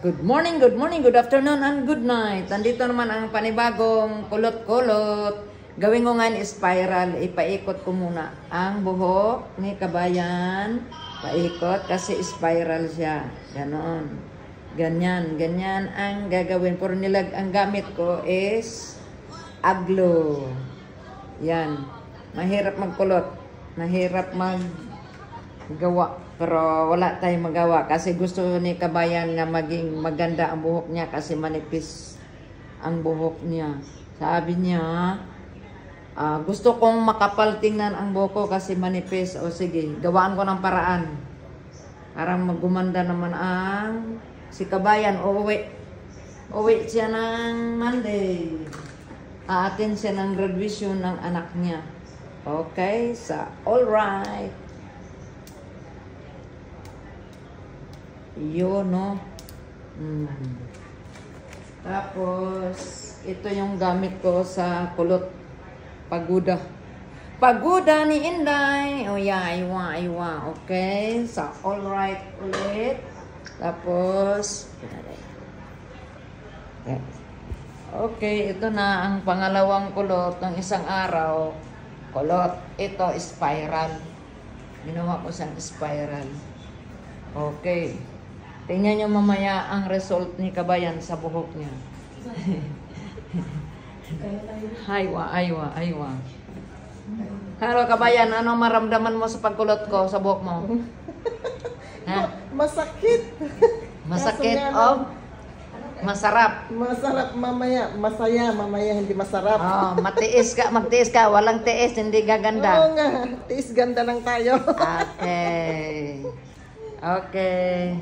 Good morning, good afternoon, and good night. Nandito naman ang panibagong kulot-kulot. Gawin ko nga spiral, ipaikot ko muna ang buhok ni kabayan. Paikot kasi spiral siya. Ganon. Ganyan, ganyan ang gagawin. Pero ang gamit ko is aglo. Yan. Mahirap magkulot. Mahirap maggawa. Pero wala tayong magawa kasi gusto ni kabayan na maging maganda ang buhok niya kasi manipis ang buhok niya. Sabi niya, gusto kong makapal tingnan ang buhok ko kasi manipis. O sige, gawaan ko ng paraan. Para magumanda naman ang si kabayan. Uwi siya ng Monday. Aatin siya ng graduation ng anak niya. Okay, so alright. Yun, no? Tapos, ito yung gamit ko sa kulot. Pagoda. Pagoda ni Inday. O yeah, aywa. Okay? So, alright ulit. Tapos, okay, ito na ang pangalawang kulot ng isang araw. Kulot. Ito, spiral. Ginawa ko siyang spiral. Okay. Tingnan nyo mamaya ang result ni kabayan sa buhok niya. Aywa. Hello kabayan, ano maramdaman mo sa pagkulot ko sa buhok mo? Ha? Masakit. Masakit o masarap? Masarap mamaya. Masaya mamaya, hindi masarap. Oh, magtiis ka. Walang tiis, hindi gaganda. Oo nga, tiis ganda lang tayo. Okay.